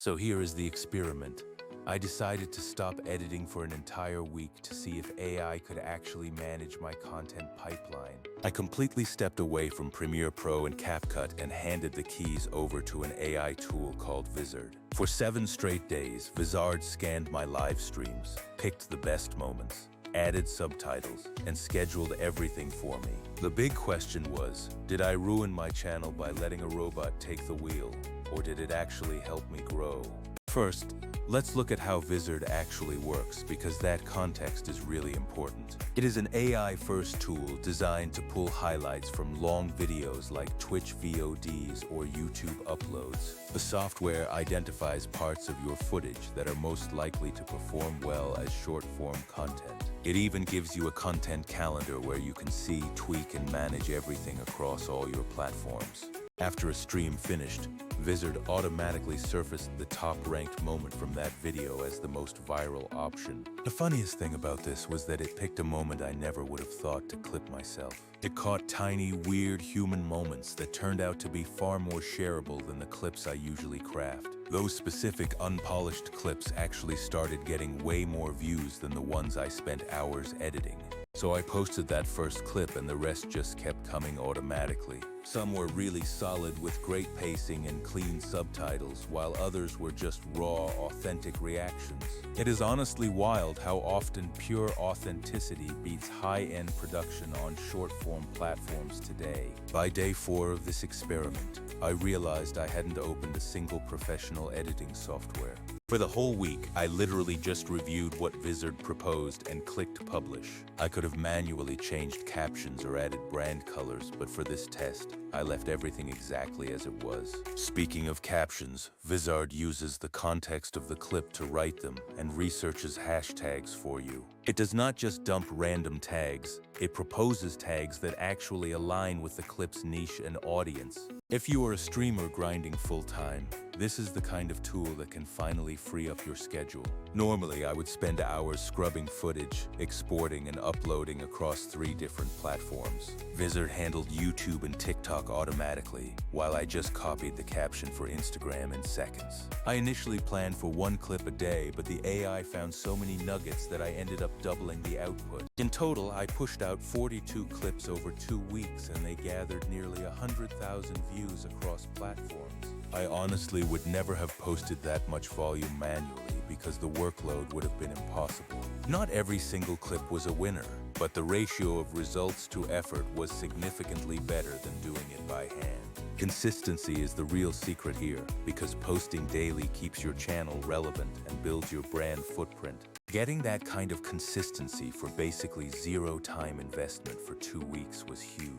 So here is the experiment. I decided to stop editing for an entire week to see if AI could actually manage my content pipeline. I completely stepped away from Premiere Pro and CapCut and handed the keys over to an AI tool called Vizard. For 7 straight days, Vizard scanned my live streams, picked the best moments, added subtitles, and scheduled everything for me. The big question was, did I ruin my channel by letting a robot take the wheel, or did it actually help me grow? First, let's look at how Vizard actually works, because that context is really important. It is an AI-first tool designed to pull highlights from long videos like Twitch VODs or YouTube uploads. The software identifies parts of your footage that are most likely to perform well as short-form content. It even gives you a content calendar where you can see, tweak, and manage everything across all your platforms. After a stream finished, Vizard automatically surfaced the top-ranked moment from that video as the most viral option. The funniest thing about this was that it picked a moment I never would have thought to clip myself. It caught tiny, weird human moments that turned out to be far more shareable than the clips I usually craft. Those specific unpolished clips actually started getting way more views than the ones I spent hours editing. So I posted that first clip and the rest just kept coming automatically. Some were really solid with great pacing and clean subtitles, while others were just raw, authentic reactions. It is honestly wild how often pure authenticity beats high-end production on short-form platforms today. By day 4 of this experiment, I realized I hadn't opened a single professional editing software. For the whole week, I literally just reviewed what Vizard proposed and clicked publish. I could have manually changed captions or added brand colors, but for this test, I left everything exactly as it was. Speaking of captions, Vizard uses the context of the clip to write them and researches hashtags for you. It does not just dump random tags, it proposes tags that actually align with the clip's niche and audience. If you are a streamer grinding full-time, this is the kind of tool that can finally free up your schedule. Normally, I would spend hours scrubbing footage, exporting, and uploading across 3 different platforms. Vizard handled YouTube and TikTok automatically, while I just copied the caption for Instagram in seconds. I initially planned for 1 clip a day, but the AI found so many nuggets that I ended up doubling the output. In total, I pushed out 42 clips over 2 weeks, and they gathered nearly 100,000 views across platforms. I honestly would never have posted that much volume manually because the workload would have been impossible. Not every single clip was a winner, but the ratio of results to effort was significantly better than doing it by hand. Consistency is the real secret here, because posting daily keeps your channel relevant and builds your brand footprint. Getting that kind of consistency for basically 0 time investment for 2 weeks was huge.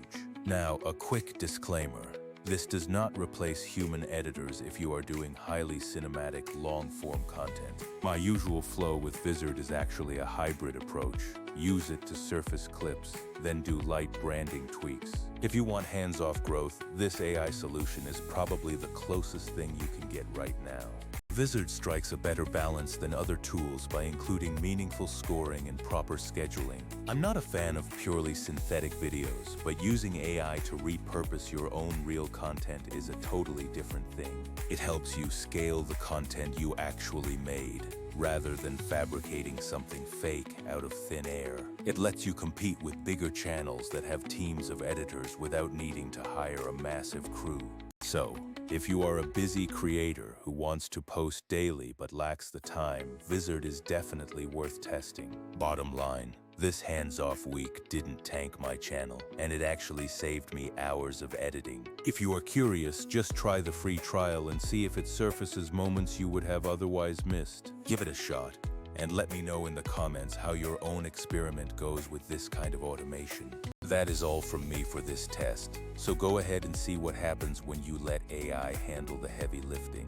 Now, a quick disclaimer. This does not replace human editors if you are doing highly cinematic, long-form content. My usual flow with Vizard is actually a hybrid approach. Use it to surface clips, then do light branding tweaks. If you want hands-off growth, this AI solution is probably the closest thing you can get right now. Vizard strikes a better balance than other tools by including meaningful scoring and proper scheduling. I'm not a fan of purely synthetic videos, but using AI to repurpose your own real content is a totally different thing. It helps you scale the content you actually made, rather than fabricating something fake out of thin air. It lets you compete with bigger channels that have teams of editors without needing to hire a massive crew. So, if you are a busy creator who wants to post daily but lacks the time, Vizard is definitely worth testing. Bottom line, this hands-off week didn't tank my channel, and it actually saved me hours of editing. If you are curious, just try the free trial and see if it surfaces moments you would have otherwise missed. Give it a shot, and let me know in the comments how your own experiment goes with this kind of automation. That is all from me for this test, so go ahead and see what happens when you let AI handle the heavy lifting.